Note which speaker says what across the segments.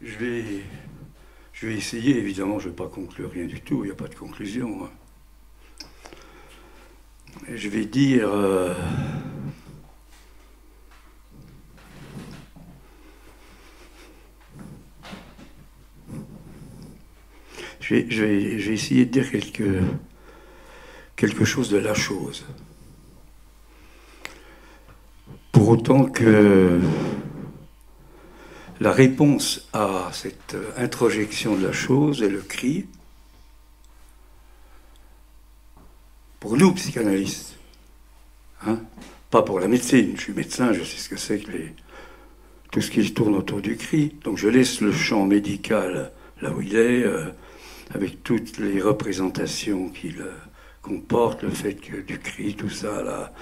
Speaker 1: je vais essayer, évidemment, je ne vais pas conclure rien du tout, il n'y a pas de conclusion. Hein. Je vais dire... je vais essayer de dire quelque chose de la chose. Pour autant que la réponse à cette introjection de la chose est le cri, pour nous, psychanalystes, hein, pas pour la médecine, je suis médecin, je sais ce que c'est que tout ce qui tourne autour du cri, donc je laisse le champ médical là où il est, avec toutes les représentations qu'il comporte, le fait que du cri, tout ça, là,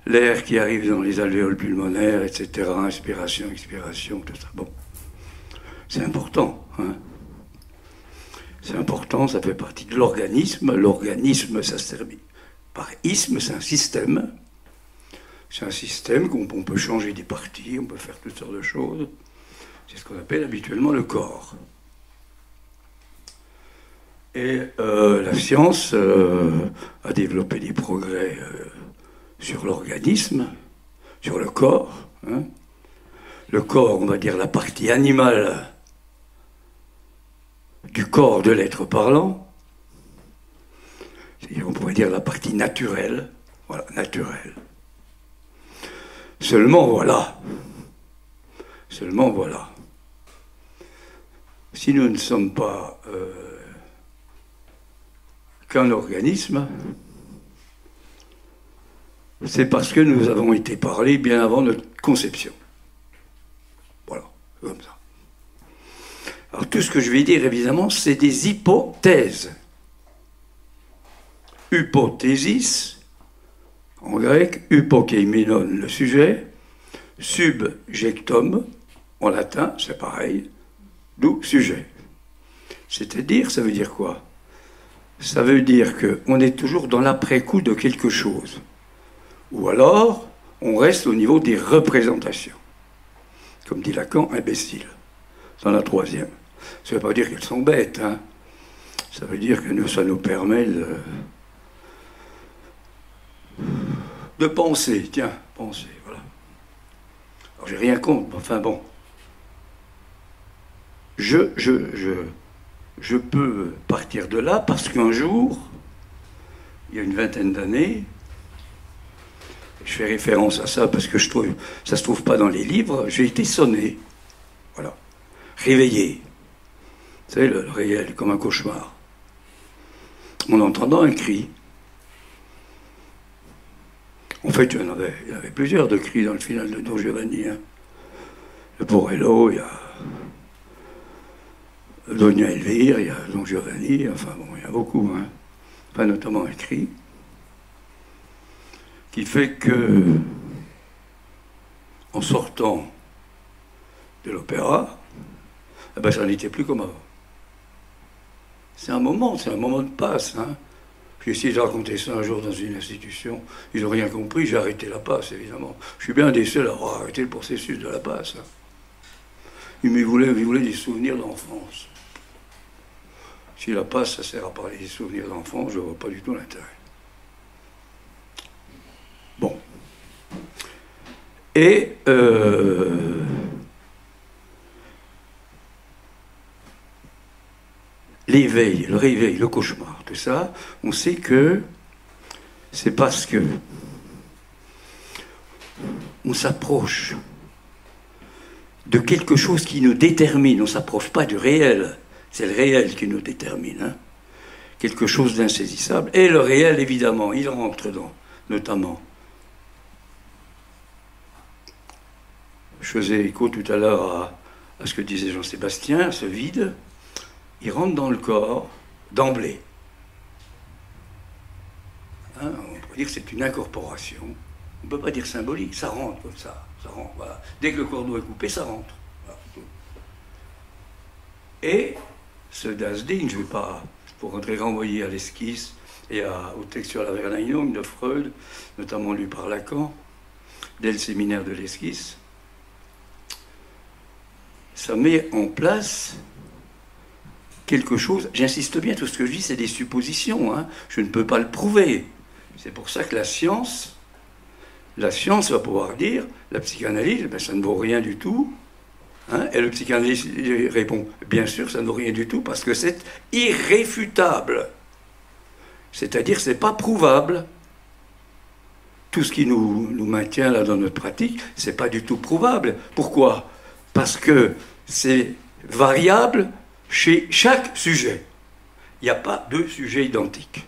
Speaker 1: l'air qui arrive dans les alvéoles pulmonaires, etc., inspiration, expiration, tout ça. Bon, c'est important. Hein. C'est important, ça fait partie de l'organisme. L'organisme, ça se termine par isme, c'est un système. C'est un système qu'on peut changer des parties, on peut faire toutes sortes de choses. C'est ce qu'on appelle habituellement le corps. Et la science a développé des progrès sur l'organisme, sur le corps. Hein. Le corps, on va dire la partie animale du corps de l'être parlant. On pourrait dire la partie naturelle. Voilà, naturelle. Seulement voilà. Si nous ne sommes pas qu'un organisme, c'est parce que nous avons été parlés bien avant notre conception. Voilà, comme ça. Alors tout ce que je vais dire, évidemment, c'est des hypothèses. Hypothésis, en grec, hypokeimenon, le sujet, subjectum, en latin, c'est pareil, d'où sujet. C'est-à-dire, ça veut dire quoi? Ça veut dire qu'on est toujours dans l'après-coup de quelque chose. Ou alors, on reste au niveau des représentations. Comme dit Lacan, imbécile, dans la troisième. Ça ne veut pas dire qu'elles sont bêtes, hein. Ça veut dire que ça nous permet de penser, tiens, penser, voilà. Alors j'ai rien contre, mais enfin bon. Je peux partir de là parce qu'un jour, il y a une vingtaine d'années, je fais référence à ça parce que ça ne se trouve pas dans les livres, j'ai été sonné, voilà, réveillé. Vous savez, le réel, comme un cauchemar, en entendant un cri. En fait, il y en avait plusieurs de cris dans le final de Don Giovanni. Hein. Le Borello, il y a Dona Elvire, il y a Don Giovanni, enfin bon, il y a beaucoup. Hein. Enfin, notamment un cri qui fait que, en sortant de l'opéra, eh ben, ça n'était plus comme avant. C'est un moment de passe. Hein. J'ai essayé de raconter ça un jour dans une institution. Ils n'ont rien compris, j'ai arrêté la passe, évidemment. Je suis bien des seuls à avoir arrêté le processus de la passe. Hein. Ils voulaient des souvenirs d'enfance. Si la passe, ça sert à parler des souvenirs d'enfance, je ne vois pas du tout l'intérêt. Bon. Et l'éveil, le réveil, le cauchemar, tout ça, on sait que c'est parce que on s'approche de quelque chose qui nous détermine. On ne s'approche pas du réel, c'est le réel qui nous détermine. Hein. Quelque chose d'insaisissable. Et le réel, évidemment, il rentre dans, notamment. Je faisais écho tout à l'heure à ce que disait Jean-Sébastien, ce vide. Il rentre dans le corps d'emblée. Hein, on pourrait dire que c'est une incorporation. On ne peut pas dire symbolique, ça rentre comme ça. Ça rentre, voilà. Dès que le cordon est coupé, ça rentre. Voilà. Et ce Dasdin, je ne vais pas, pour rentrer renvoyer à l'esquisse et au texte sur la Verneinung de Freud, notamment lu par Lacan, dès le séminaire de l'esquisse, ça met en place quelque chose. J'insiste bien, tout ce que je dis, c'est des suppositions. Hein. Je ne peux pas le prouver. C'est pour ça que la science va pouvoir dire, la psychanalyse, ben, ça ne vaut rien du tout. Hein. Et le psychanalyste répond, bien sûr, ça ne vaut rien du tout, parce que c'est irréfutable. C'est-à-dire, c'est pas prouvable. Tout ce qui nous maintient là dans notre pratique, c'est pas du tout prouvable. Pourquoi? Parce que c'est variable chez chaque sujet. Il n'y a pas deux sujets identiques.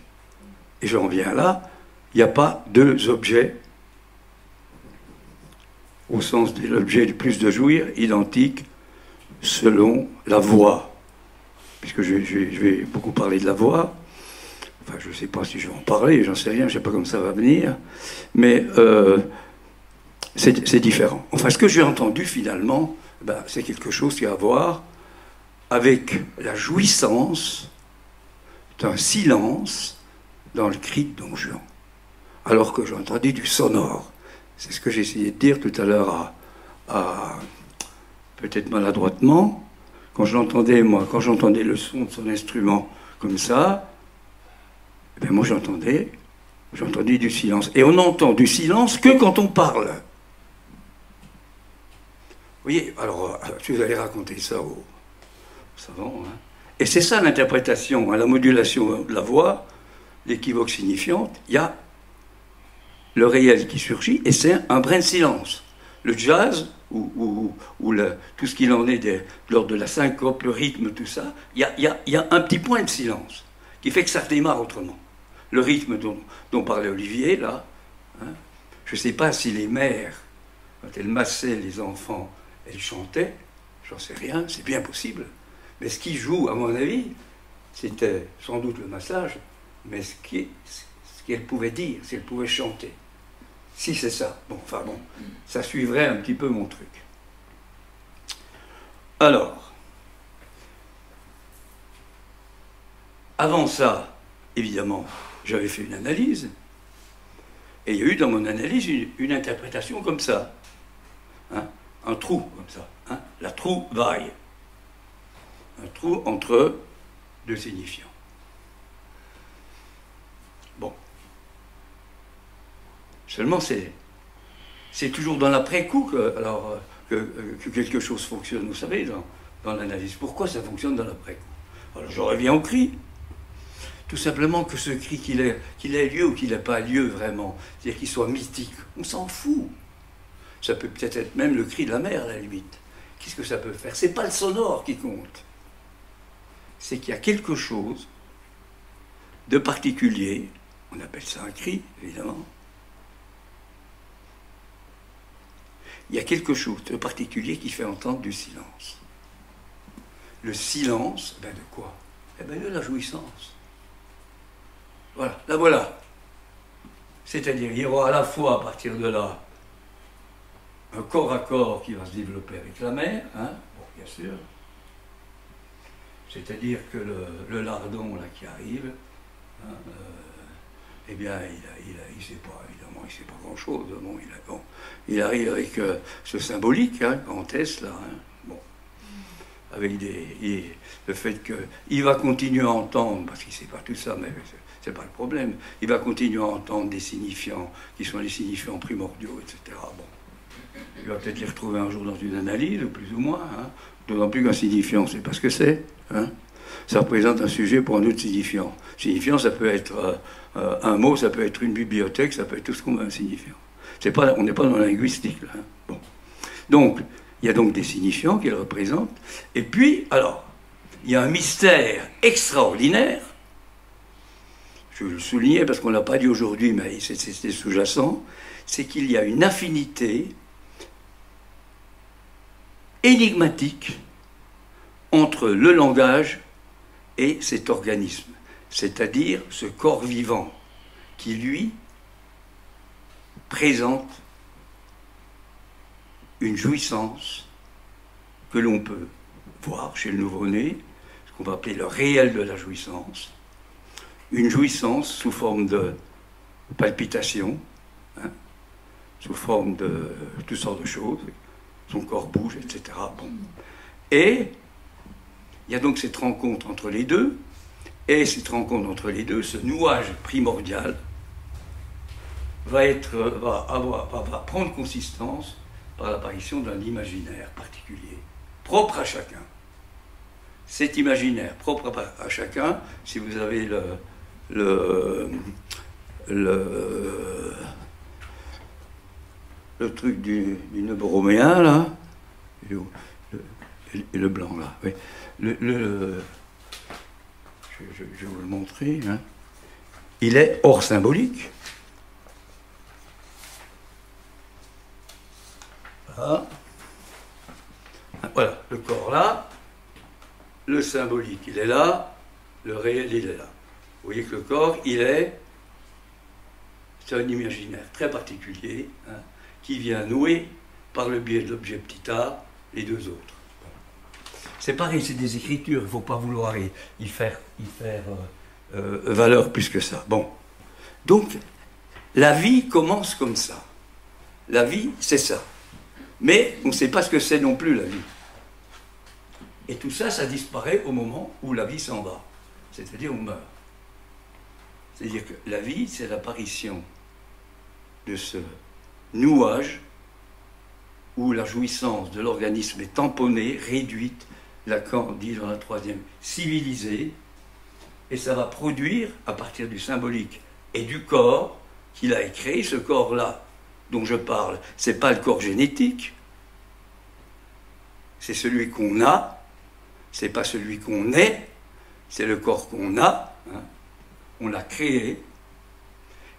Speaker 1: Et j'en viens là, il n'y a pas deux objets, au sens de l'objet du plus de jouir, identiques selon la voie. Puisque je vais beaucoup parler de la voie. Enfin, je ne sais pas si je vais en parler, j'en sais rien, je ne sais pas comment ça va venir. Mais c'est différent. Enfin, ce que j'ai entendu finalement, ben, c'est quelque chose qui a à voir avec la jouissance d'un silence dans le cri de Don Juan. Alors que j'ai entendu du sonore. C'est ce que j'ai essayé de dire tout à l'heure peut-être maladroitement. Quand j'entendais le son de son instrument comme ça, eh bien moi j'ai entendu du silence. Et on n'entend du silence que quand on parle. Vous voyez, alors vous allez raconter ça aux savants. Hein. Et c'est ça l'interprétation, hein, la modulation de la voix, l'équivoque signifiante. Il y a le réel qui surgit et c'est un brin de silence. Le jazz, ou tout ce qu'il en est lors de la syncope, le rythme, tout ça, il y a un petit point de silence qui fait que ça redémarre autrement. Le rythme dont parlait Olivier, là, hein, je ne sais pas si les mères, quand elles massaient les enfants, elles chantaient, j'en sais rien, c'est bien possible. Mais ce qui joue, à mon avis, c'était sans doute le massage, mais ce qu'elle pouvait dire, si elle pouvait chanter. Si c'est ça, bon, enfin bon, ça suivrait un petit peu mon truc. Alors, avant ça, évidemment, j'avais fait une analyse, et il y a eu dans mon analyse une interprétation comme ça, hein, un trou comme ça, hein, la trouvaille, un trou entre deux signifiants. Bon. Seulement, c'est toujours dans l'après-coup que quelque chose fonctionne, vous savez, dans l'analyse. Pourquoi ça fonctionne dans l'après-coup? Alors, je reviens au cri. Tout simplement que ce cri, qu'il ait lieu ou qu'il n'ait pas lieu vraiment, c'est-à-dire qu'il soit mystique, on s'en fout. Ça peut peut-être être même le cri de la mer, à la limite. Qu'est-ce que ça peut faire? C'est pas le sonore qui compte. C'est qu'il y a quelque chose de particulier, on appelle ça un cri, évidemment. Il y a quelque chose de particulier qui fait entendre du silence. Le silence, ben de quoi? Eh bien de la jouissance. Voilà, la voilà. C'est-à-dire, il y aura à la fois, à partir de là, un corps à corps qui va se développer avec la mer, hein, bon, bien sûr. C'est-à-dire que le lardon là, qui arrive, hein, eh bien, il sait pas, évidemment, il ne sait pas grand-chose. Bon, il arrive avec ce symbolique, hein, grand S, là, hein, bon, avec le fait qu'il va continuer à entendre, parce qu'il ne sait pas tout ça, mais c'est pas le problème, il va continuer à entendre des signifiants qui sont les signifiants primordiaux, etc. Bon. Il va peut-être les retrouver un jour dans une analyse, plus ou moins, hein, d'autant plus qu'un signifiant, c'est pas ce que c'est. Hein. Ça représente un sujet pour un autre signifiant. Signifiant, ça peut être un mot, ça peut être une bibliothèque, ça peut être tout ce qu'on veut un signifiant. On n'est pas dans la linguistique, là. Hein. Bon. Donc, il y a donc des signifiants qui le représentent. Et puis, alors, il y a un mystère extraordinaire. Je vais le souligner parce qu'on ne l'a pas dit aujourd'hui, mais c'est sous-jacent. C'est qu'il y a une affinité énigmatique entre le langage et cet organisme, c'est-à-dire ce corps vivant qui, lui, présente une jouissance que l'on peut voir chez le nouveau-né, ce qu'on va appeler le réel de la jouissance, une jouissance sous forme de palpitation, hein, sous forme de toutes sortes de choses, son corps bouge, etc. Bon. Et il y a donc cette rencontre entre les deux, et cette rencontre entre les deux, ce nouage primordial, va prendre consistance par l'apparition d'un imaginaire particulier, propre à chacun. Cet imaginaire propre à chacun, si vous avez le truc du neubroméen, là, et le blanc, là, oui. Je vais vous le montrer, hein. Il est hors symbolique. Voilà, le corps là, le symbolique il est là, le réel il est là. Vous voyez que le corps c'est un imaginaire très particulier, hein, qui vient nouer par le biais de l'objet petit a les deux autres. C'est pareil, c'est des écritures, il ne faut pas vouloir y faire valeur plus que ça. Bon, donc la vie commence comme ça. La vie, c'est ça. Mais on ne sait pas ce que c'est non plus la vie. Et tout ça, ça disparaît au moment où la vie s'en va. C'est-à-dire on meurt. C'est-à-dire que la vie, c'est l'apparition de ce nouage où la jouissance de l'organisme est tamponnée, réduite, Lacan dit dans la troisième, civilisée, et ça va produire, à partir du symbolique et du corps qu'il a créé, ce corps-là dont je parle, ce n'est pas le corps génétique, c'est celui qu'on a, c'est pas celui qu'on est, c'est le corps qu'on a, hein, on l'a créé,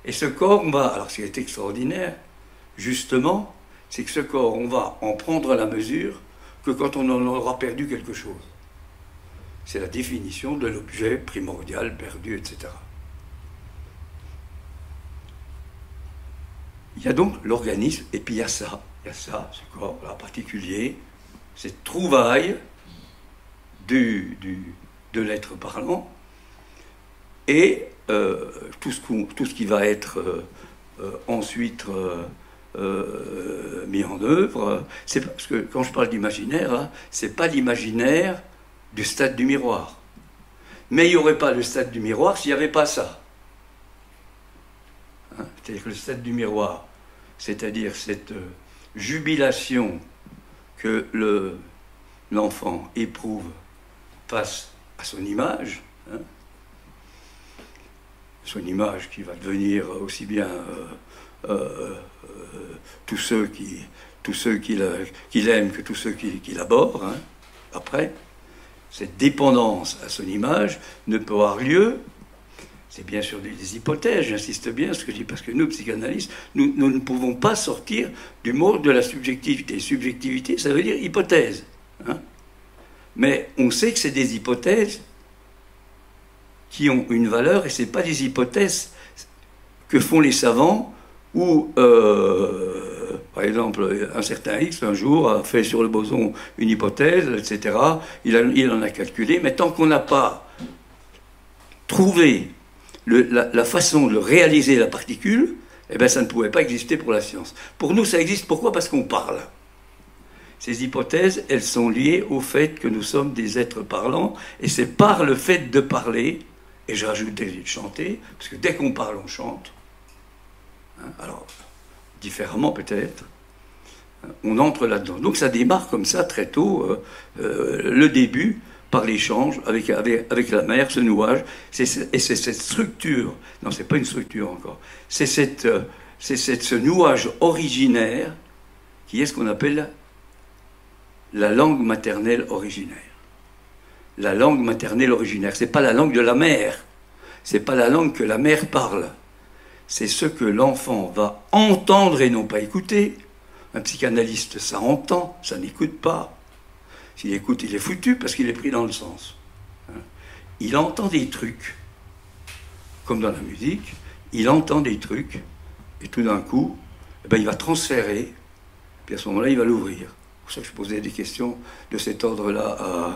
Speaker 1: et ce corps, alors ce qui est extraordinaire, justement, c'est que ce corps, on va en prendre la mesure que quand on en aura perdu quelque chose. C'est la définition de l'objet primordial perdu, etc. Il y a donc l'organisme, et puis il y a ça, ce corps-là particulier, cette trouvaille de l'être parlant, et tout ce qui va être ensuite mis en œuvre. C'est parce que quand je parle d'imaginaire, hein, c'est pas l'imaginaire du stade du miroir. Mais il n'y aurait pas le stade du miroir s'il n'y avait pas ça. Hein, c'est-à-dire que le stade du miroir, c'est-à-dire cette jubilation que l'enfant éprouve face à son image, hein, son image qui va devenir aussi bien tous ceux qu'il aime que tous ceux qu'il abhorre, hein, après, cette dépendance à son image ne peut avoir lieu, c'est bien sûr des hypothèses, j'insiste bien ce que je dis, parce que nous, psychanalystes, nous ne pouvons pas sortir du mot de la subjectivité. Subjectivité, ça veut dire hypothèse. Hein, mais on sait que c'est des hypothèses qui ont une valeur, et ce n'est pas des hypothèses que font les savants, où, par exemple, un certain X, un jour, a fait sur le boson une hypothèse, etc. Il en a calculé, mais tant qu'on n'a pas trouvé la façon de réaliser la particule, eh bien, ça ne pouvait pas exister pour la science. Pour nous, ça existe. Pourquoi? Parce qu'on parle. Ces hypothèses, elles sont liées au fait que nous sommes des êtres parlants, et c'est par le fait de parler, et j'ai rajouté de chanter, parce que dès qu'on parle, on chante. Hein, alors, différemment peut-être, on entre là-dedans. Donc ça démarre comme ça très tôt, le début, par l'échange avec la mère, ce nouage, et c'est cette structure, non, c'est pas une structure encore, c'est ce nouage originaire qui est ce qu'on appelle la langue maternelle originaire. La langue maternelle originaire, c'est pas la langue de la mère, c'est pas la langue que la mère parle, c'est ce que l'enfant va entendre et non pas écouter. Un psychanalyste, ça entend, ça n'écoute pas. S'il écoute, il est foutu parce qu'il est pris dans le sens. Il entend des trucs, comme dans la musique, il entend des trucs, et tout d'un coup, eh ben, il va transférer, puis à ce moment-là, il va l'ouvrir. C'est pour ça que je posais des questions de cet ordre-là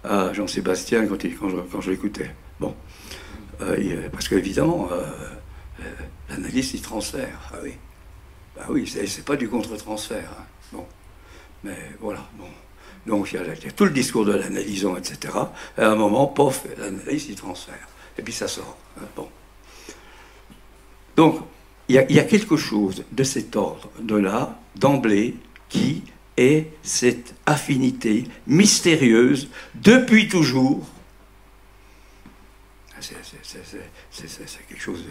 Speaker 1: à Jean-Sébastien quand je l'écoutais. Bon. Parce qu'évidemment, l'analyste, il transfère. Ah oui. Ben oui, c'est pas du contre-transfert. Hein. Bon. Mais voilà, bon. Donc il y a tout le discours de l'analysant, etc. Et à un moment, pof, l'analyse, il transfère. Et puis ça sort. Hein, bon. Donc, il y a quelque chose de cet ordre, de là, d'emblée, qui est cette affinité mystérieuse depuis toujours. C'est quelque chose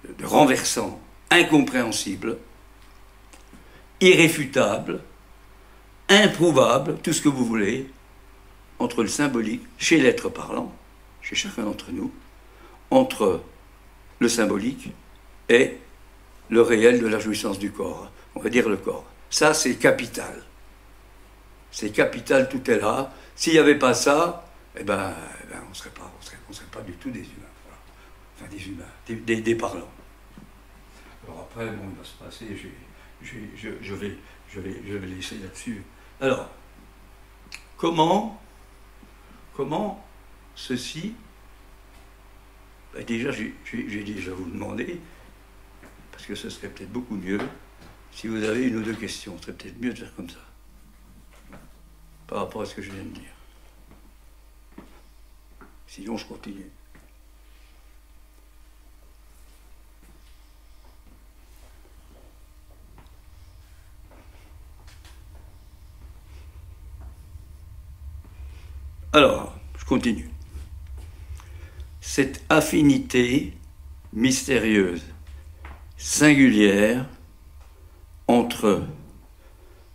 Speaker 1: de renversant, incompréhensible, irréfutable, improuvable, tout ce que vous voulez, entre le symbolique, chez l'être parlant, chez chacun d'entre nous, entre le symbolique et le réel de la jouissance du corps. On va dire le corps. Ça, c'est capital. C'est capital, tout est là. S'il n'y avait pas ça, eh ben, on ne serait pas du tout des humains. Voilà. Enfin, des humains, des parlants. Alors après, bon, il va se passer, je vais laisser là-dessus. Alors, comment ceci, ben déjà, j'ai déjà vous demander, parce que ce serait peut-être beaucoup mieux, si vous avez une ou deux questions, ce serait peut-être mieux de faire comme ça, par rapport à ce que je viens de dire. Sinon, je continue. Alors, je continue. Cette affinité mystérieuse, singulière, entre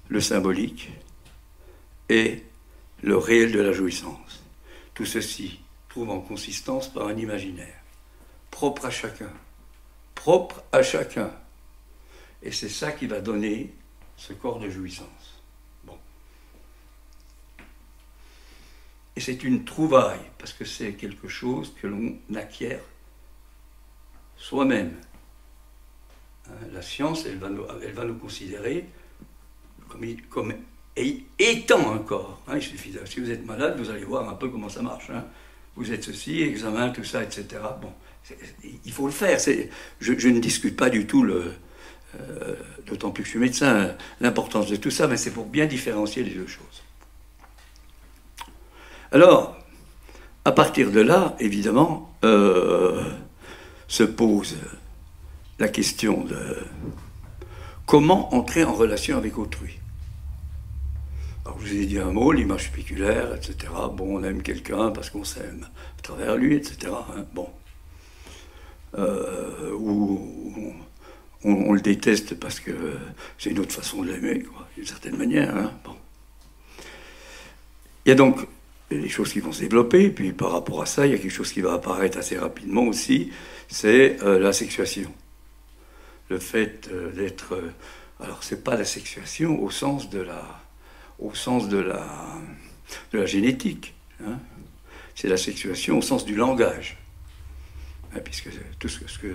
Speaker 1: le symbolique et le réel de la jouissance. Tout ceci trouve en consistance par un imaginaire, propre à chacun. Propre à chacun. Et c'est ça qui va donner ce corps de jouissance. Bon. Et c'est une trouvaille, parce que c'est quelque chose que l'on acquiert soi-même. La science, elle va nous considérer comme étant un corps. Il suffit si vous êtes malade, vous allez voir un peu comment ça marche. Vous êtes ceci, examen, tout ça, etc. Bon, il faut le faire. Je ne discute pas du tout, d'autant plus que je suis médecin, l'importance de tout ça, mais c'est pour bien différencier les deux choses. Alors, à partir de là, évidemment, se pose la question de comment entrer en relation avec autrui. Alors, je vous ai dit un mot, l'image spéculaire, etc. Bon, on aime quelqu'un parce qu'on s'aime à travers lui, etc. Bon. Ou on le déteste parce que c'est une autre façon de l'aimer, d'une certaine manière. Bon. Il y a donc des choses qui vont se développer, et puis par rapport à ça, il y a quelque chose qui va apparaître assez rapidement aussi, c'est la sexuation. Le fait d'être... alors, c'est pas la sexuation au sens de la génétique. C'est la sexuation au sens du langage. Puisque tout ce que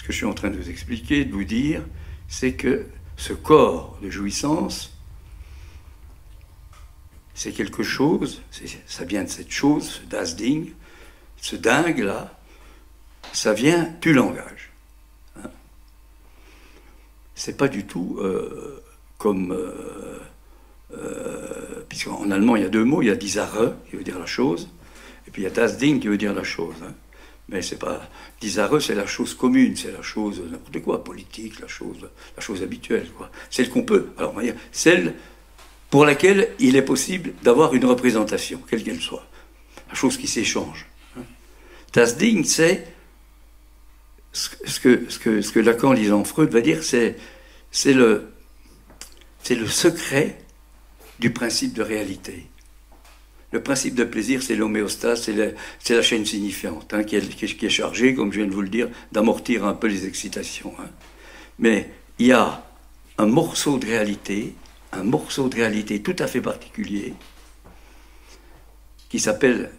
Speaker 1: je suis en train de vous expliquer, de vous dire, c'est que ce corps de jouissance, c'est quelque chose, ça vient de cette chose, ce das Ding, ce dingue-là, ça vient du langage. C'est pas du tout comme... puisqu'en allemand, il y a deux mots, il y a die Sache, qui veut dire la chose, et puis il y a das Ding, qui veut dire la chose. Mais c'est pas... Die Sache, c'est la chose commune, c'est la chose, n'importe quoi, politique, la chose habituelle, quoi. Celle qu'on peut, alors on va dire, celle pour laquelle il est possible d'avoir une représentation, quelle qu'elle soit. La chose qui s'échange. Das Ding, c'est ce que Lacan, lisant Freud, va dire, c'est le secret du principe de réalité. Le principe de plaisir, c'est l'homéostase, c'est la chaîne signifiante, qui est chargée, comme je viens de vous le dire, d'amortir un peu les excitations. Mais il y a un morceau de réalité tout à fait particulier, qui s'appelle,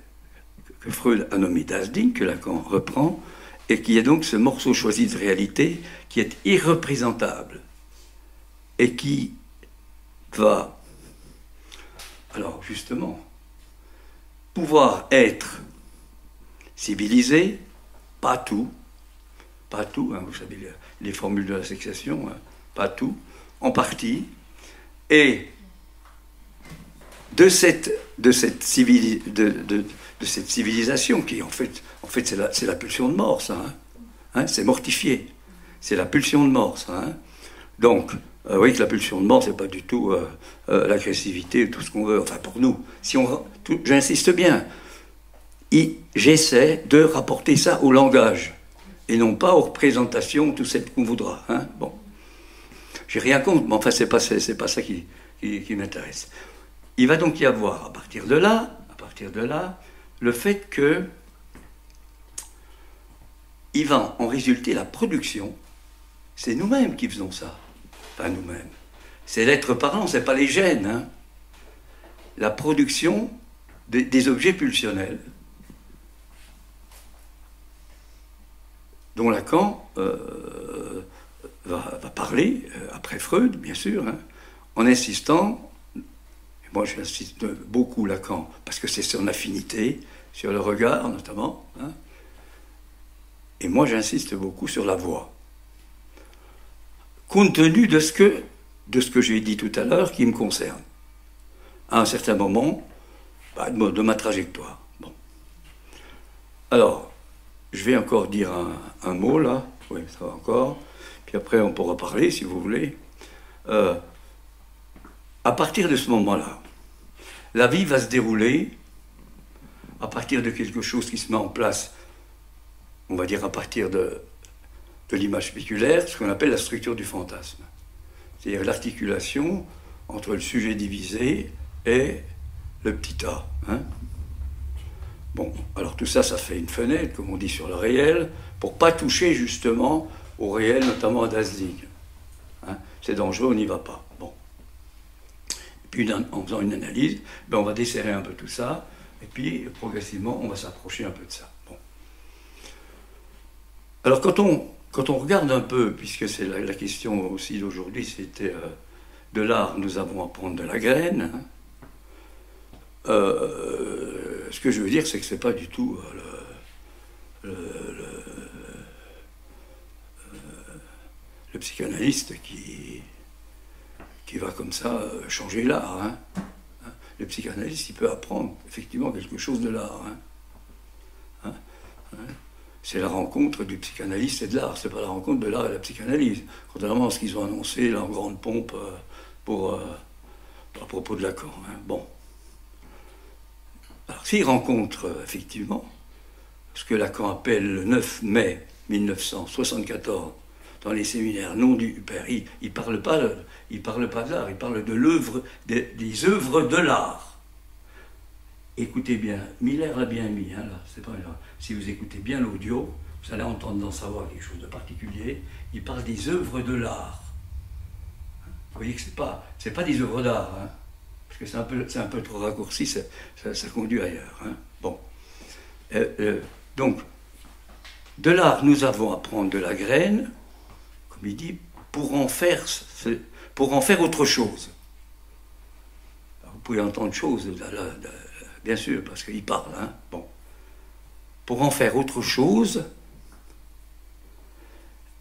Speaker 1: que Freud a nommé das Ding, que Lacan reprend, et qui est donc ce morceau choisi de réalité qui est irreprésentable et qui va, alors justement, pouvoir être civilisé, pas tout, vous savez les formules de la sexuation, pas tout, en partie, et de cette civilisation qui, en fait c'est la pulsion de mort, ça. C'est mortifié. C'est la pulsion de mort, ça. Donc, oui, que la pulsion de mort, c'est pas du tout l'agressivité, tout ce qu'on veut. Enfin, pour nous, j'insiste bien, j'essaie de rapporter ça au langage et non pas aux représentations, tout ce qu'on voudra. Bon, j'ai rien contre, mais enfin, c'est pas ça qui m'intéresse. Il va donc y avoir, à partir de là, le fait que il va en résulter la production. C'est nous-mêmes qui faisons ça. Enfin, nous-mêmes. C'est l'être parlant, c'est pas les gènes. La production des objets pulsionnels dont Lacan va parler, après Freud, bien sûr, en insistant, et moi j'insiste beaucoup Lacan, parce que c'est son affinité, sur le regard notamment, et moi j'insiste beaucoup sur la voix. Compte tenu de ce que j'ai dit tout à l'heure qui me concerne, à un certain moment de ma trajectoire. Bon. Alors, je vais encore dire un mot là, oui, ça va encore, puis après on pourra parler si vous voulez. À partir de ce moment-là, la vie va se dérouler à partir de quelque chose qui se met en place, on va dire à partir de l'image spéculaire, ce qu'on appelle la structure du fantasme. C'est-à-dire l'articulation entre le sujet divisé et le petit a. Bon, alors tout ça, ça fait une fenêtre, comme on dit sur le réel, pour ne pas toucher justement au réel, notamment à Dasdig. C'est dangereux, on n'y va pas. Bon. Et puis en faisant une analyse, on va desserrer un peu tout ça, et puis progressivement, on va s'approcher un peu de ça. Bon. Alors quand on regarde un peu, puisque c'est la question aussi d'aujourd'hui, c'était de l'art, nous avons à prendre de la graine. Ce que je veux dire, c'est que ce n'est pas du tout le psychanalyste qui va comme ça changer l'art. Le psychanalyste, il peut apprendre effectivement quelque chose de l'art. C'est la rencontre du psychanalyste et de l'art, c'est pas la rencontre de l'art et de la psychanalyse. Contrairement à ce qu'ils ont annoncé là en grande pompe à propos de Lacan. Bon. Alors s'ils rencontrent effectivement ce que Lacan appelle le 9 mai 1974 dans les séminaires non du père, il ne parle pas de l'art, il parle de l'œuvre, des œuvres de l'art. Écoutez bien, Miller l'a bien mis, là, c'est pas grave. Si vous écoutez bien l'audio, vous allez entendre dans sa voix quelque chose de particulier. Il parle des œuvres de l'art. Vous voyez que c'est pas des œuvres d'art, parce que c'est un peu trop raccourci, ça conduit ailleurs. Bon. Donc, de l'art, nous avons à prendre de la graine, comme il dit, pour en faire autre chose. Alors, vous pouvez entendre chose, bien sûr, parce qu'il parle. Bon. Pour en faire autre chose,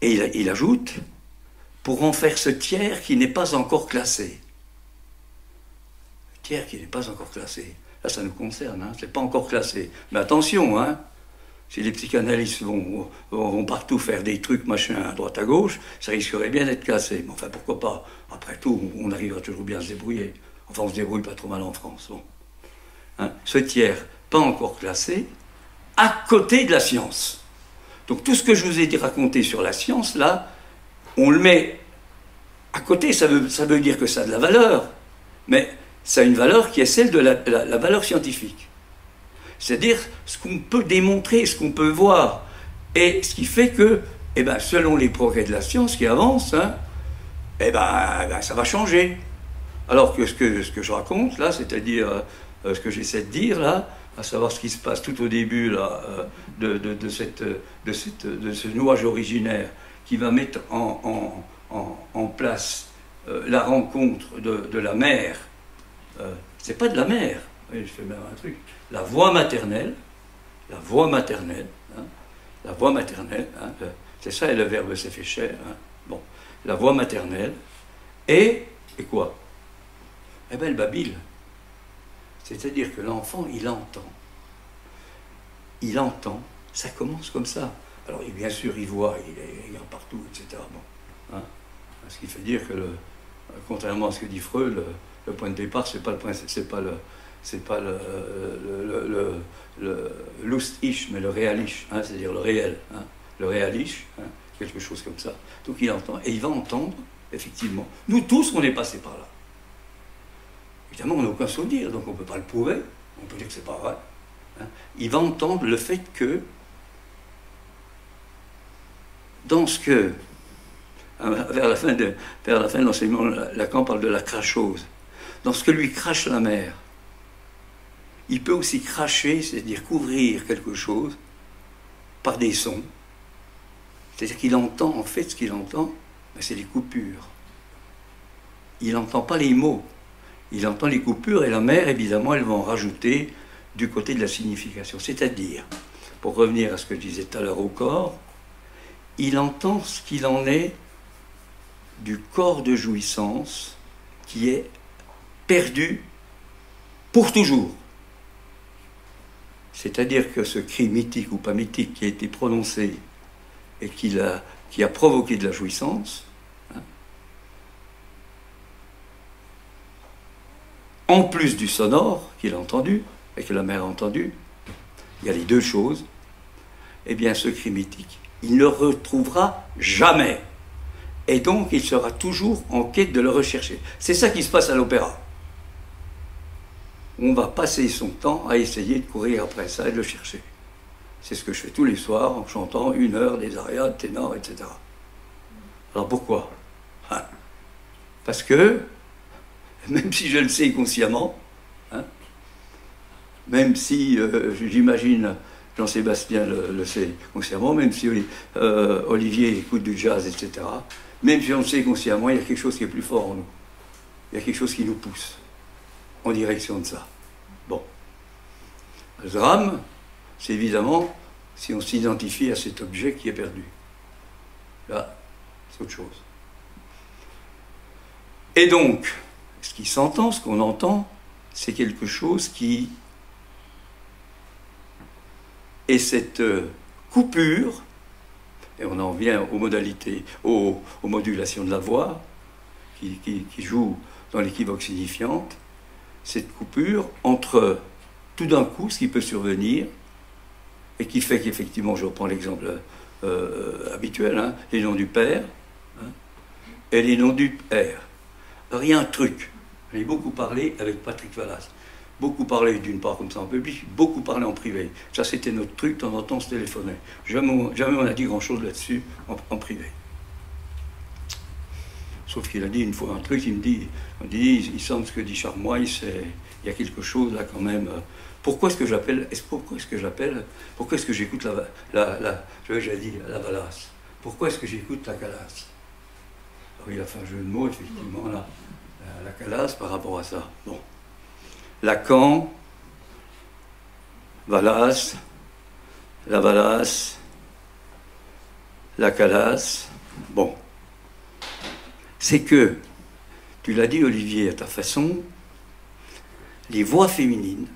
Speaker 1: et il ajoute, pour en faire ce tiers qui n'est pas encore classé. Le tiers qui n'est pas encore classé. Là, ça nous concerne, c'est pas encore classé. Mais attention, si les psychanalystes vont partout faire des trucs, machin, à droite à gauche, ça risquerait bien d'être classé. Mais enfin, pourquoi pas? Après tout, on arrivera toujours bien à se débrouiller. Enfin, on se débrouille pas trop mal en France. Bon. Ce tiers, pas encore classé, à côté de la science. Donc tout ce que je vous ai raconté sur la science, là, on le met à côté, ça veut dire que ça a de la valeur, mais ça a une valeur qui est celle de la valeur scientifique. C'est-à-dire ce qu'on peut démontrer, ce qu'on peut voir, et ce qui fait que, selon les progrès de la science qui avancent, ça va changer. Alors que ce que je raconte, là, c'est-à-dire ce que j'essaie de dire, là, à savoir ce qui se passe tout au début là, de ce nuage originaire qui va mettre en place la rencontre de la mère. C'est pas de la mère, oui, je fais même un truc. La voix maternelle, c'est ça, et le verbe s'est fait chair. Bon, la voix maternelle, et quoi? Elle babille. C'est-à-dire que l'enfant, il entend. Il entend, ça commence comme ça. Alors, bien sûr, il voit, il regarde partout, etc. Bon, hein. Ce qui fait dire que, contrairement à ce que dit Freud, le point de départ, c'est pas le point, c'est pas le Lust-Ich, mais le Real-Ich, hein, c'est-à-dire le réel, hein, le Real-Ich, hein, quelque chose comme ça. Donc il entend, et il va entendre, effectivement. Nous tous, on est passés par là. Évidemment, on n'a aucun souvenir, donc on ne peut pas le prouver, on peut dire que c'est pas vrai. Hein. Il va entendre le fait que, dans ce que, vers la fin de l'enseignement, Lacan parle de la crachose. Dans ce que lui crache la mère, il peut aussi cracher, c'est-à-dire couvrir quelque chose par des sons. C'est-à-dire qu'il entend, en fait, ce qu'il entend, c'est les coupures. Il n'entend pas les mots, il entend les coupures, et la mère, évidemment, elle va en rajouter du côté de la signification. C'est-à-dire, pour revenir à ce que je disais tout à l'heure au corps, il entend ce qu'il en est du corps de jouissance qui est perdu pour toujours. C'est-à-dire que ce cri mythique ou pas mythique qui a été prononcé et qui a provoqué de la jouissance, hein, en plus du sonore qu'il a entendu et que la mère a entendu, il y a les deux choses, eh bien ce cri mythique, il ne le retrouvera jamais. Et donc il sera toujours en quête de le rechercher. C'est ça qui se passe à l'opéra. On va passer son temps à essayer de courir après ça et de le chercher. C'est ce que je fais tous les soirs en chantant 1 heure des arias, de ténor, etc. Alors pourquoi? Parce que, même si je le sais consciemment, hein, même si j'imagine Jean-Sébastien le sait consciemment, même si Olivier écoute du jazz, etc., même si on le sait consciemment, il y a quelque chose qui est plus fort en nous. Il y a quelque chose qui nous pousse en direction de ça. Bon. Le drame, c'est évidemment si on s'identifie à cet objet qui est perdu. Là, c'est autre chose. Et donc, ce qui s'entend, ce qu'on entend, c'est quelque chose qui est cette coupure, et on en vient aux modalités, aux modulations de la voix, qui jouent dans l'équivoque signifiante, cette coupure entre tout d'un coup ce qui peut survenir et qui fait qu'effectivement, je reprends l'exemple habituel, hein, les noms du père, hein, et les noms du père. Alors il y a un truc, j'ai beaucoup parlé avec Patrick Vallas, beaucoup parlé d'une part comme ça en public, beaucoup parlé en privé. Ça c'était notre truc, de temps en temps on se téléphonait. Jamais on a dit grand chose là-dessus en privé. Sauf qu'il a dit une fois un truc, il me dit, il semble ce que dit Charmoy, il y a quelque chose là quand même. Pourquoi est-ce que j'appelle, pourquoi est-ce que j'écoute j'ai dit la Vallas? Pourquoi est-ce que j'écoute la Calas? Alors il a fait un jeu de mots, effectivement, là, la Calas par rapport à ça. Bon. Lacan, Vallas, la Vallas, la Calas, bon. C'est que, tu l'as dit Olivier à ta façon, les voix féminines,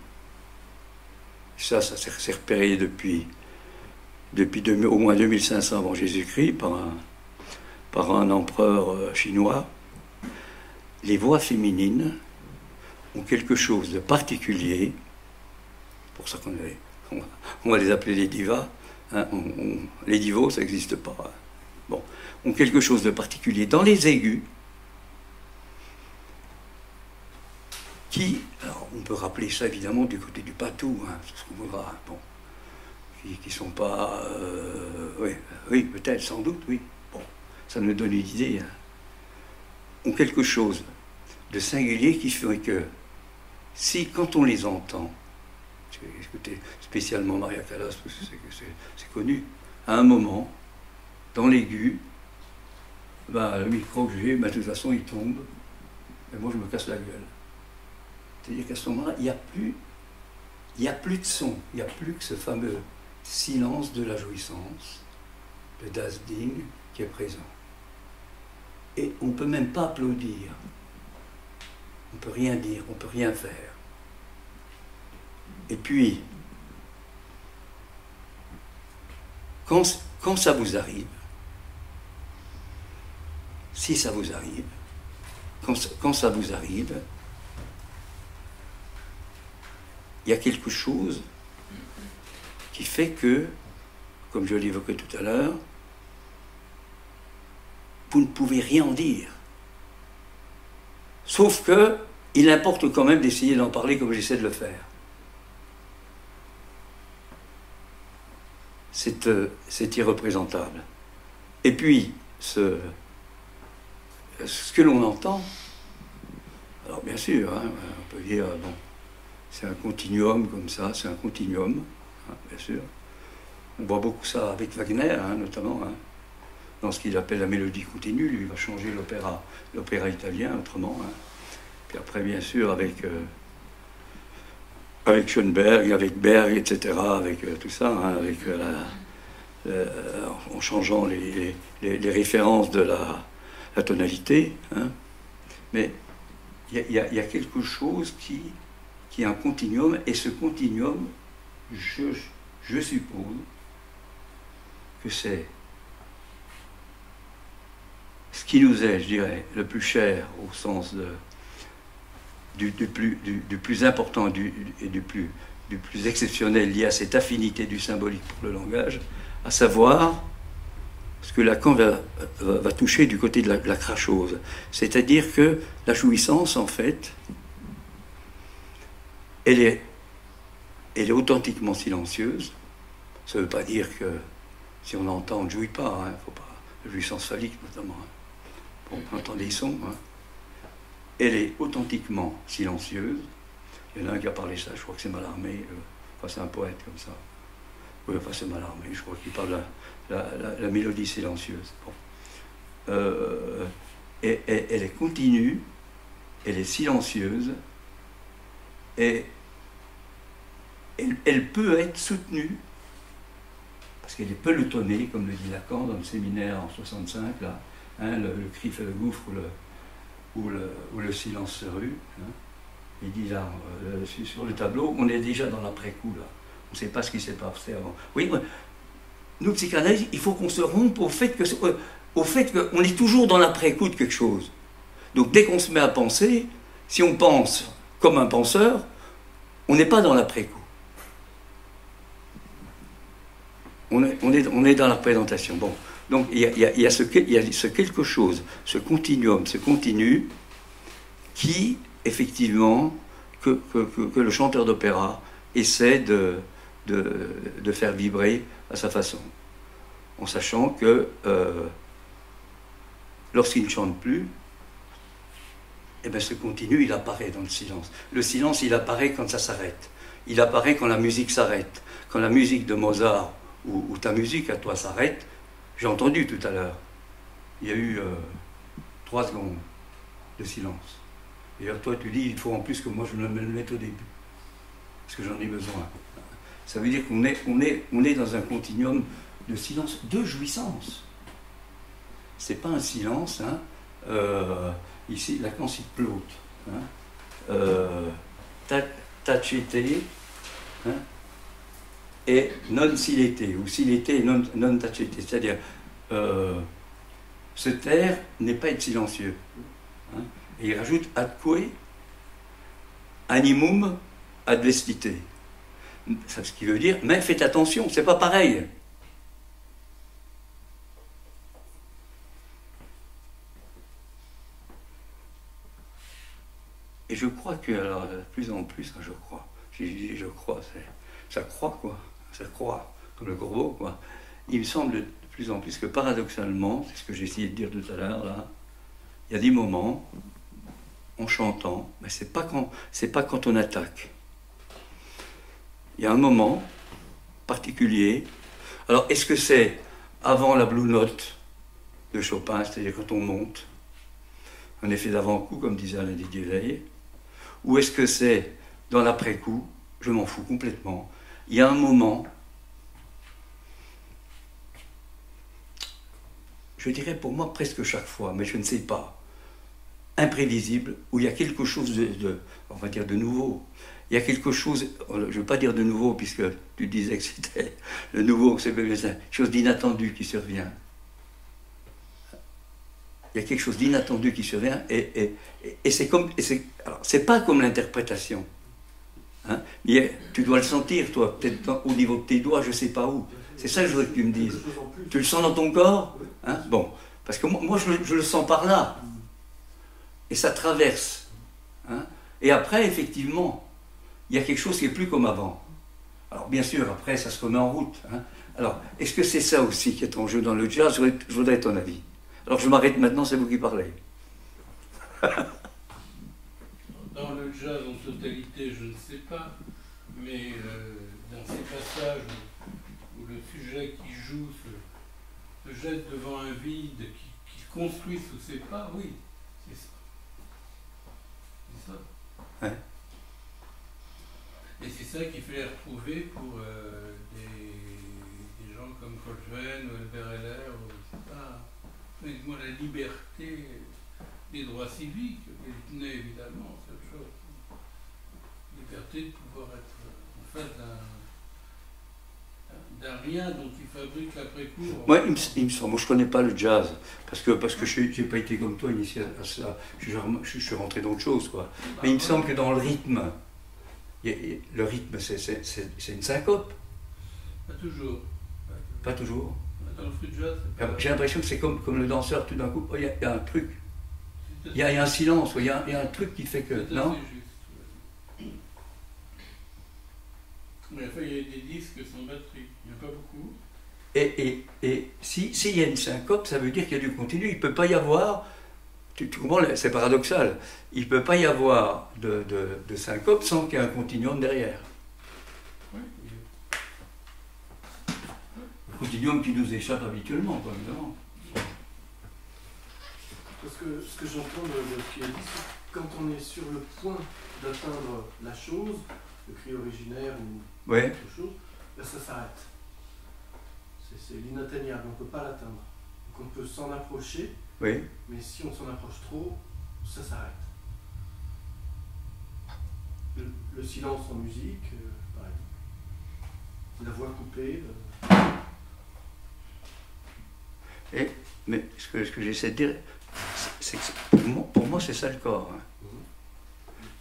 Speaker 1: ça s'est repéré depuis au moins 2500 avant Jésus-Christ par un empereur chinois, les voix féminines ont quelque chose de particulier, pour ça on va les appeler les divas, hein, les divos ça n'existe pas, hein. Bon, ont quelque chose de particulier dans les aigus qui, alors on peut rappeler ça évidemment du côté du patou, hein, c'est ce qu'on voudra, bon, qui sont pas, oui, peut-être, sans doute, oui, bon, ça nous donne une idée, hein, ont quelque chose de singulier qui fait que si, quand on les entend, j'ai écouté spécialement Maria Callas parce que c'est connu, à un moment, dans l'aigu, le micro que j'ai, de toute façon il tombe, et moi je me casse la gueule. C'est-à-dire qu'à ce moment-là, il n'y a plus de son, il n'y a plus que ce fameux silence de la jouissance, le Das Ding qui est présent. Et on ne peut même pas applaudir, on ne peut rien dire, on ne peut rien faire. Et puis, quand ça vous arrive, si ça vous arrive, quand ça vous arrive, il y a quelque chose qui fait que, comme je l'évoquais tout à l'heure, vous ne pouvez rien en dire. Sauf que, il importe quand même d'essayer d'en parler comme j'essaie de le faire. C'est irreprésentable. Et puis, ce que l'on entend, alors bien sûr, hein, on peut dire, bon, c'est un continuum comme ça, c'est un continuum, hein, bien sûr. On voit beaucoup ça avec Wagner, hein, notamment, hein, dans ce qu'il appelle la mélodie continue. Lui, il va changer l'opéra italien autrement. Hein. Puis après, bien sûr, avec Schoenberg, avec Berg, etc., avec tout ça, hein, avec en changeant les références de la tonalité. Hein. Mais il y a quelque chose qui est un continuum, et ce continuum, je suppose que c'est ce qui nous est, je dirais, le plus cher au sens du plus important et du plus exceptionnel lié à cette affinité du symbolique pour le langage, à savoir ce que Lacan va toucher du côté de la crachose. C'est-à-dire que la jouissance, en fait, elle est authentiquement silencieuse. Ça ne veut pas dire que si on entend, on ne jouit pas. Hein, faut pas. La jouissance phallique, notamment. Hein. Bon, on entend des sons. Hein. Elle est authentiquement silencieuse. Il y en a un qui a parlé ça, je crois que c'est Mallarmé. Enfin, c'est un poète comme ça. Oui, enfin, c'est Mallarmé, je crois qu'il parle de la mélodie silencieuse. Bon. Elle est continue, elle est silencieuse, et elle peut être soutenue, parce qu'elle est pelotonnée, comme le dit Lacan dans le séminaire en 65, là, hein, le cri fait le gouffre ou le silence se rue. Hein. Il dit là, sur le tableau, on est déjà dans l'après-coup, là. On ne sait pas ce qui s'est passé avant. Oui, nous, psychanalystes, il faut qu'on se rompe au fait qu'on est toujours dans l'après-coup de quelque chose. Donc dès qu'on se met à penser, si on pense comme un penseur, on n'est pas dans l'après-coup. On est dans la représentation. Bon. Donc il y a ce quelque chose, ce continuum, ce continu, qui, effectivement, que le chanteur d'opéra essaie de faire vibrer à sa façon. En sachant que lorsqu'il ne chante plus, eh bien, ce continu, il apparaît dans le silence. Le silence, il apparaît quand ça s'arrête. Il apparaît quand la musique s'arrête. Quand la musique de Mozart ou ta musique à toi s'arrête, j'ai entendu tout à l'heure, il y a eu 3 secondes de silence. Et alors toi, tu dis, il faut en plus que moi je me le mette au début, parce que j'en ai besoin. Ça veut dire qu'on est dans un continuum de silence, de jouissance. C'est pas un silence, hein, ici, Lacan cite Plaute, hein, tacete, hein, et non silete, ou silete et non tacete, c'est-à-dire se taire n'est pas être silencieux. Hein, et il rajoute adque animum ad vestite. C'est ce qui veut dire, mais faites attention, c'est pas pareil. Et je crois que, alors, de plus en plus, je crois, je crois, ça croit, quoi, ça croit, comme le corbeau, quoi. Il me semble de plus en plus que, paradoxalement, c'est ce que j'ai essayé de dire tout à l'heure, là, il y a des moments, en chantant, mais c'est pas quand on attaque. Il y a un moment particulier. Alors, est-ce que c'est avant la Blue Note de Chopin, c'est-à-dire quand on monte, un effet d'avant-coup, comme disait Alain Didier Veil, ou est-ce que c'est dans l'après-coup? Je m'en fous complètement. Il y a un moment, je dirais pour moi presque chaque fois, mais je ne sais pas, imprévisible, où il y a quelque chose on va dire de nouveau. il y a quelque chose, je ne veux pas dire de nouveau, puisque tu disais que c'était le nouveau, c'est quelque chose d'inattendu qui survient. Il y a quelque chose d'inattendu qui survient, et c'est comme, alors c'est pas comme l'interprétation. Hein, tu dois le sentir, toi, peut-être au niveau de tes doigts, je ne sais pas où. C'est ça que je veux que tu me dises. Tu le sens dans ton corps, hein? Bon, parce que moi je le sens par là. Et ça traverse. Hein? Et après, effectivement, il y a quelque chose qui est plus comme avant. Alors, bien sûr, après, ça se remet en route. Hein? Alors, est-ce que c'est ça aussi qui est en jeu dans le jazz? Je voudrais ton avis. Alors, je m'arrête maintenant, c'est vous qui parlez.
Speaker 2: Dans le jazz en totalité, je ne sais pas, mais dans ces passages où le sujet qui joue se jette devant un vide, qui construit sous ses pas, oui, c'est ça. C'est ça.
Speaker 1: Ouais.
Speaker 2: Et c'est ça qu'il fallait retrouver pour des gens comme Coltrane ou Albert Heller, mais moi, la liberté des droits civiques, elle tenait évidemment, c'est autre chose. Liberté de pouvoir être en face d'un rien dont il fabrique l'après-coup.
Speaker 1: Moi, il me semble, moi je ne connais pas le jazz, parce que je n'ai pas été comme toi initié à ça, je suis rentré dans autre chose, quoi. Mais il me semble que dans le rythme, le rythme c'est une syncope.
Speaker 2: Pas toujours.
Speaker 1: Pas toujours.
Speaker 2: Dans le free jazz, c'est pas...
Speaker 1: J'ai l'impression que c'est comme le danseur, tout d'un coup, il y a un truc. Il y a un silence, il y a un truc qui fait que... Non,
Speaker 2: juste, mais enfin, il y a des disques sans batterie, il n'y en a pas beaucoup.
Speaker 1: et s'il y a une syncope, ça veut dire qu'il y a du continu. Il ne peut pas y avoir... Tu comprends, c'est paradoxal. Il ne peut pas y avoir de syncope sans qu'il y ait un continuum derrière.
Speaker 2: Oui.
Speaker 1: Le continuum qui nous échappe habituellement, quoi, évidemment.
Speaker 3: Parce que ce que j'entends de ce qui est dit, c'est que quand on est sur le point d'atteindre la chose, le cri originaire ou
Speaker 1: Ouais.
Speaker 3: autre chose, là, ça s'arrête. C'est l'inatteignable, on ne peut pas l'atteindre. Donc on peut s'en approcher,
Speaker 1: Oui.
Speaker 3: mais si on s'en approche trop, ça s'arrête. Le silence en musique, pareil. La voix coupée.
Speaker 1: Mais ce que j'essaie de dire, c'est que pour moi c'est ça le corps. Hein.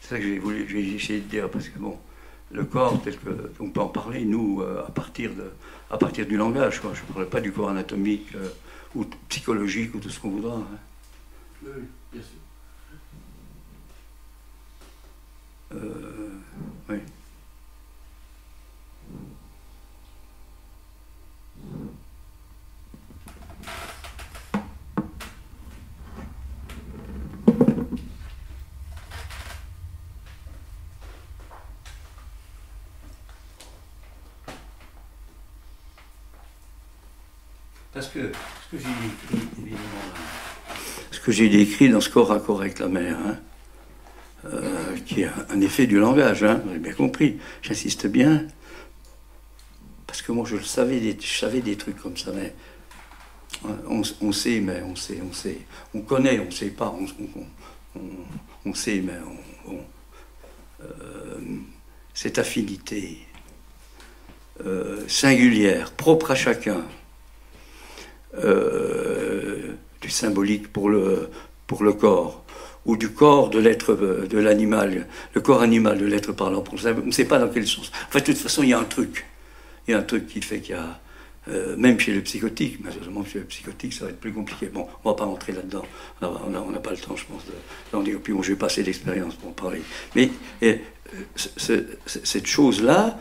Speaker 1: C'est ça que j'ai essayé de dire, parce que bon, le corps tel que on peut en parler, nous, à partir du langage, quoi. Je ne parle pas du corps anatomique ou psychologique ou tout ce qu'on voudra. Hein.
Speaker 3: Oui, bien sûr.
Speaker 1: Oui. Parce que ce que j'ai décrit, évidemment, ce que j'ai décrit dans ce corps à corps avec la mer, hein, qui est un effet du langage, hein, vous avez bien compris, j'insiste bien, parce que moi je savais des trucs comme ça, mais on sait, mais on sait, on connaît, on ne sait pas, on sait, mais cette affinité singulière, propre à chacun, du symbolique pour le corps, ou du corps de l'être, de l'animal, le corps animal de l'être parlant. On ne sait pas dans quel sens. Enfin, de toute façon, il y a un truc. Il y a un truc qui fait qu'il y a, même chez le psychotique, malheureusement chez le psychotique, ça va être plus compliqué. Bon, on ne va pas rentrer là-dedans. On n'a pas le temps, je pense, d'en dire. Puis bon, j'ai pas assez d'expérience pour en parler. Mais cette chose-là,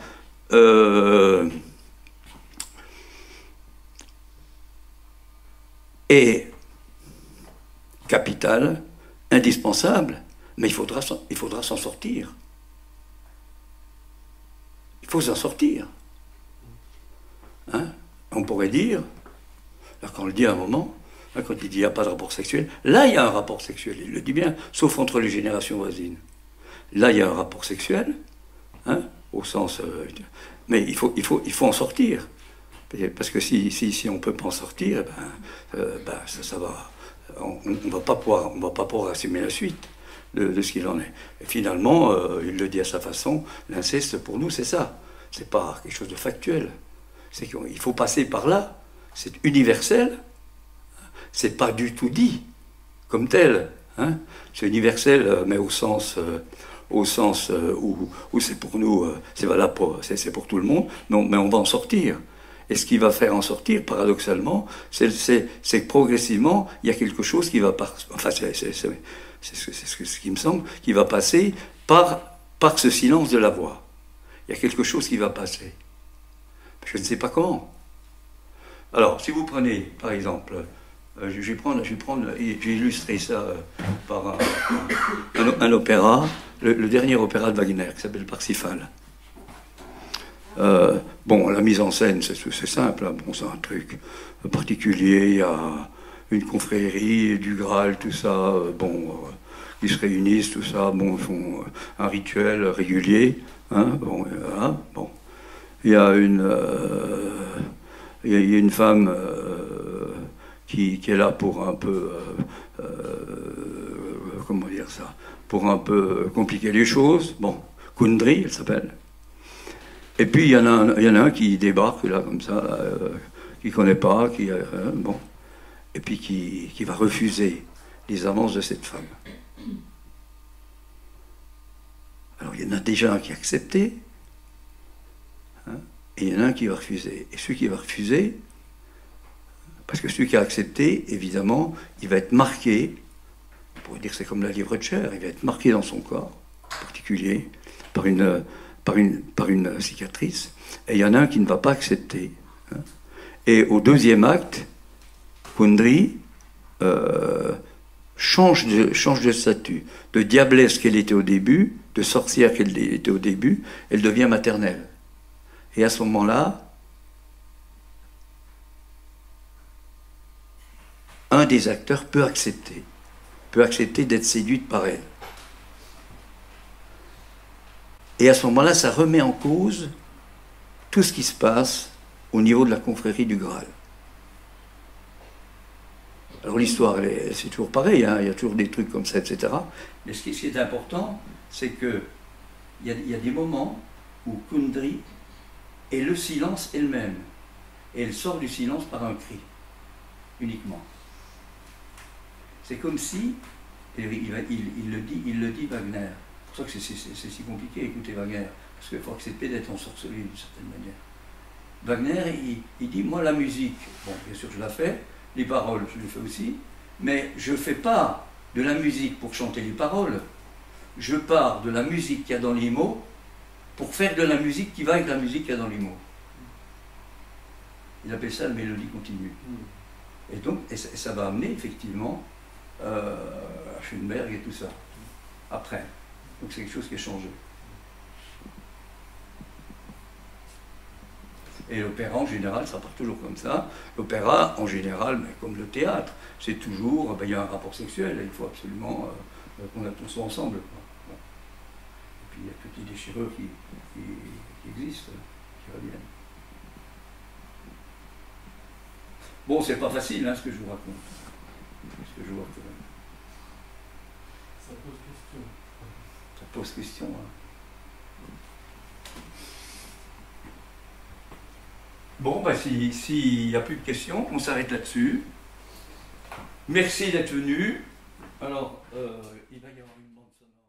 Speaker 1: est capitale, indispensable, mais il faudra s'en sortir. Il faut s'en sortir. Hein? On pourrait dire, là, quand on le dit à un moment, là, quand il dit qu'il n'y a pas de rapport sexuel, là il y a un rapport sexuel, il le dit bien, sauf entre les générations voisines. Là il y a un rapport sexuel, hein, au sens... mais il faut en sortir. Parce que si on ne peut pas en sortir, ça va. On va pas pouvoir assumer la suite. de ce qu'il en est. Et finalement, il le dit à sa façon, l'inceste pour nous c'est ça. C'est pas quelque chose de factuel. C'est qu'il faut passer par là. C'est universel. C'est pas du tout dit comme tel. Hein. C'est universel, mais au sens où c'est pour nous, c'est valable c'est pour tout le monde. Non, mais on va en sortir. Et ce qui va faire en sortir, paradoxalement, c'est que progressivement, il y a quelque chose qui va enfin, c'est ce qui me semble, qui va passer par ce silence de la voix. Il y a quelque chose qui va passer. Je ne sais pas comment. Alors, si vous prenez, par exemple, j'ai illustré ça par un opéra, le dernier opéra de Wagner, qui s'appelle Parsifal. Bon, la mise en scène, c'est simple, hein. Bon, c'est un truc particulier, il y a une confrérie, du Graal, tout ça, ils se réunissent, tout ça, bon, ils font un rituel régulier, hein, bon, bon. Il y a une femme qui est là pour un peu, comment dire ça, pour un peu compliquer les choses, bon, Kundry, elle s'appelle. Et puis il y en a un qui débarque là comme ça, qui ne connaît pas, bon, et puis qui va refuser les avances de cette femme. Alors il y en a déjà un qui a accepté, hein, et il y en a un qui va refuser. Et celui qui va refuser, parce que celui qui a accepté, évidemment, il va être marqué, on pourrait dire que c'est comme la livre de chair, il va être marqué dans son corps, en particulier, par une cicatrice, et il y en a un qui ne va pas accepter. Hein. Et au deuxième acte, Kundry change de statut. De diablesse qu'elle était au début, de sorcière qu'elle était au début, elle devient maternelle. Et à ce moment-là, un des acteurs peut accepter d'être séduite par elle. Et à ce moment-là, ça remet en cause tout ce qui se passe au niveau de la confrérie du Graal. Alors l'histoire, c'est toujours pareil, hein, il y a toujours des trucs comme ça, etc. Mais ce qui est important, c'est qu'il y a des moments où Kundry est le silence elle-même. Et elle sort du silence par un cri, uniquement. C'est comme si, il le dit Wagner. C'est pour ça que c'est si compliqué d'écouter Wagner, parce qu'il faut accepter d'être ensorcelé d'une certaine manière. Wagner, il dit, moi la musique, bon bien sûr je la fais, les paroles je les fais aussi, mais je ne fais pas de la musique pour chanter les paroles, je pars de la musique qu'il y a dans les mots pour faire de la musique qui va avec la musique qu'il y a dans les mots. Il appelle ça la mélodie continue. Et donc, ça va amener effectivement à Schoenberg et tout ça, après. Donc c'est quelque chose qui a changé. Et l'opéra en général, ça part toujours comme ça. L'opéra en général, mais comme le théâtre, c'est toujours, il y a un rapport sexuel, il faut absolument qu'on soit ensemble. Bon. Et puis il y a toutes les déchirures qui existent, qui reviennent. Bon, c'est pas facile hein, ce que je vous raconte.
Speaker 3: Ça pose question.
Speaker 1: Ça pose question. Hein. Bon, bah, s'il n'y a plus de questions, on s'arrête là-dessus. Merci d'être venu. Alors, il va y avoir une bande sonore.